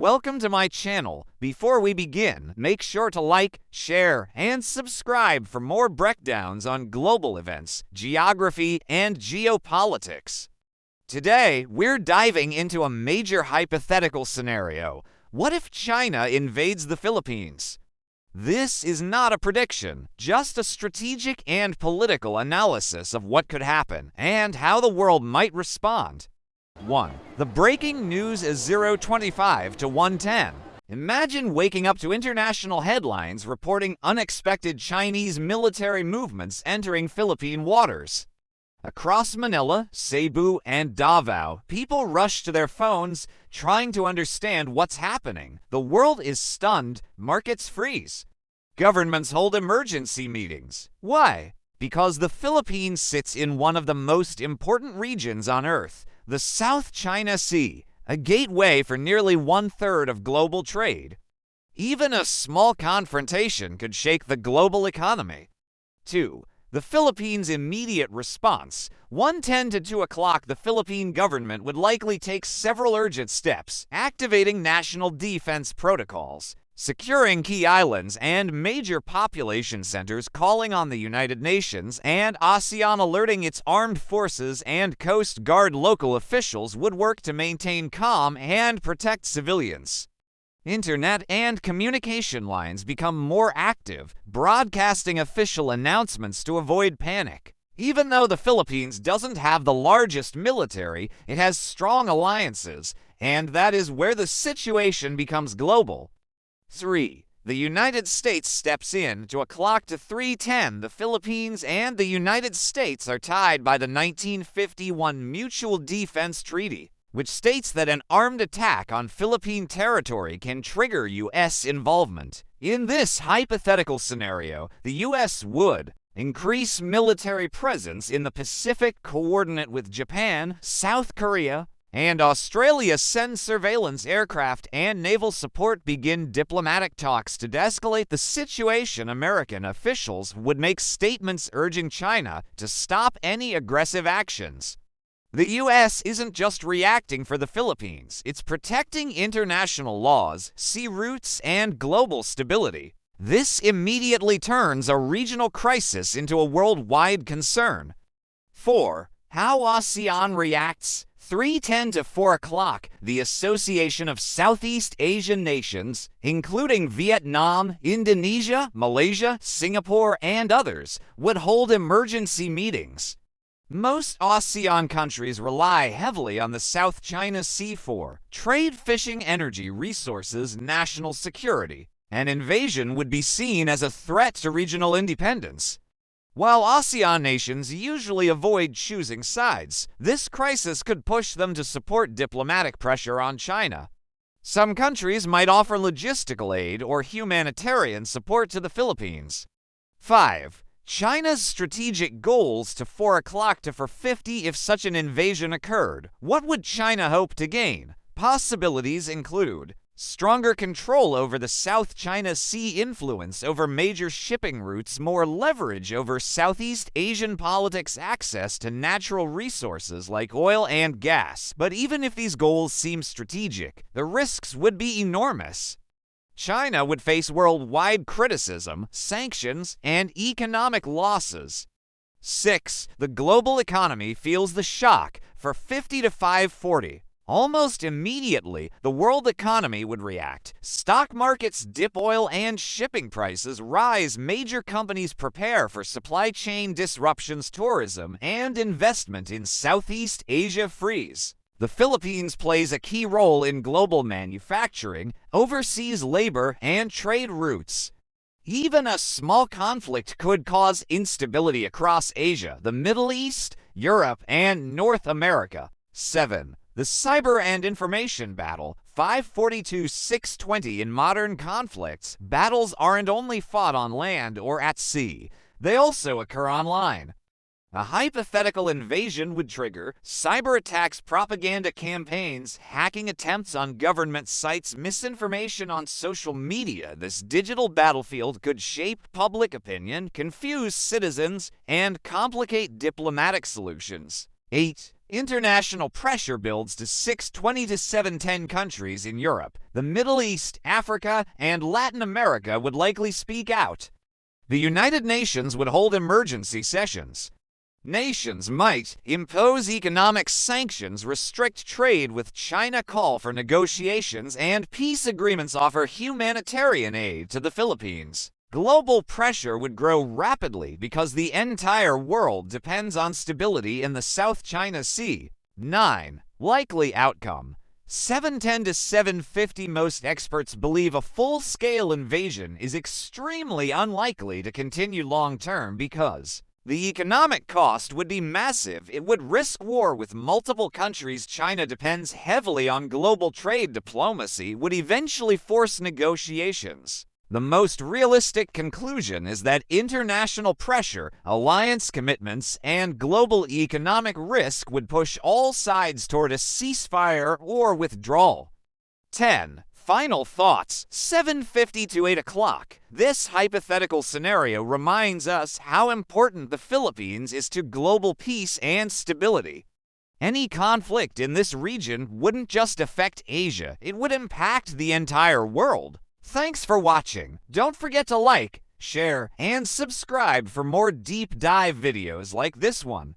welcome to my channel. Before we begin, make sure to like, share, and subscribe for more breakdowns on global events, geography, and geopolitics. Today, we're diving into a major hypothetical scenario. What if China invades the Philippines? This is not a prediction, just a strategic and political analysis of what could happen and how the world might respond. 1. The breaking news is 025 to 110. Imagine waking up to international headlines reporting unexpected Chinese military movements entering Philippine waters. Across Manila, Cebu, and Davao, people rush to their phones, trying to understand what's happening. The world is stunned, markets freeze. Governments hold emergency meetings. Why? Because the Philippines sits in one of the most important regions on Earth, the South China Sea, a gateway for nearly 1/3 of global trade. Even a small confrontation could shake the global economy. 2. The Philippines' immediate response. 1:10 to 2 o'clock, the Philippine government would likely take several urgent steps, activating national defense protocols, securing key islands and major population centers, calling on the United Nations and ASEAN, alerting its armed forces and Coast Guard. Local officials would work to maintain calm and protect civilians. Internet and communication lines become more active, broadcasting official announcements to avoid panic. Even though the Philippines doesn't have the largest military, it has strong alliances, and that is where the situation becomes global. 3. The United States steps in. 2 o'clock to 3:10. The Philippines and the United States are tied by the 1951 Mutual Defense Treaty, which states that an armed attack on Philippine territory can trigger U.S. involvement. In this hypothetical scenario, the U.S. would increase military presence in the Pacific, coordinate with Japan, South Korea, and Australia, send surveillance aircraft and naval support, begin diplomatic talks to de-escalate the situation. American officials would make statements urging China to stop any aggressive actions. The U.S. isn't just reacting for the Philippines, it's protecting international laws, sea routes, and global stability. This immediately turns a regional crisis into a worldwide concern. 4. How ASEAN reacts. 3:10 to 4 o'clock, the Association of Southeast Asian Nations, including Vietnam, Indonesia, Malaysia, Singapore, and others, would hold emergency meetings. Most ASEAN countries rely heavily on the South China Sea for trade, fishing, energy resources, national security. An invasion would be seen as a threat to regional independence. While ASEAN nations usually avoid choosing sides, this crisis could push them to support diplomatic pressure on China. Some countries might offer logistical aid or humanitarian support to the Philippines. 5. China's strategic goals. To 4 o'clock to 4:50. If such an invasion occurred, what would China hope to gain? Possibilities include stronger control over the South China Sea, influence over major shipping routes, more leverage over Southeast Asian politics, access to natural resources like oil and gas. But even if these goals seem strategic, the risks would be enormous. China would face worldwide criticism, sanctions, and economic losses. 6. The global economy feels the shock. 4:50 to 5:40. Almost immediately, the world economy would react. Stock markets dip, oil and shipping prices rise, major companies prepare for supply chain disruptions, tourism and investment in Southeast Asia freeze. The Philippines plays a key role in global manufacturing, overseas labor, and trade routes. Even a small conflict could cause instability across Asia, the Middle East, Europe, and North America. 7. The cyber and information battle. 5:40 to 6:20. In modern conflicts, battles aren't only fought on land or at sea, they also occur online. A hypothetical invasion would trigger cyber attacks, propaganda campaigns, hacking attempts on government sites, misinformation on social media. This digital battlefield could shape public opinion, confuse citizens, and complicate diplomatic solutions. 8. International pressure builds to 620 to 710 countries in Europe. The Middle East, Africa, and Latin America would likely speak out. The United Nations would hold emergency sessions. Nations might impose economic sanctions, restrict trade with China, call for negotiations, and peace agreements, offer humanitarian aid to the Philippines. Global pressure would grow rapidly because the entire world depends on stability in the South China Sea. 9. Likely outcome. 710 to 750. Most experts believe a full-scale invasion is extremely unlikely to continue long-term because the economic cost would be massive. It would risk war with multiple countries. China depends heavily on global trade. Diplomacy would eventually force negotiations. The most realistic conclusion is that international pressure, alliance commitments, and global economic risk would push all sides toward a ceasefire or withdrawal. 10. Final thoughts. 7:50 to 8 o'clock. This hypothetical scenario reminds us how important the Philippines is to global peace and stability. Any conflict in this region wouldn't just affect Asia, it would impact the entire world. Thanks for watching. Don't forget to like, share, and subscribe for more deep dive videos like this one.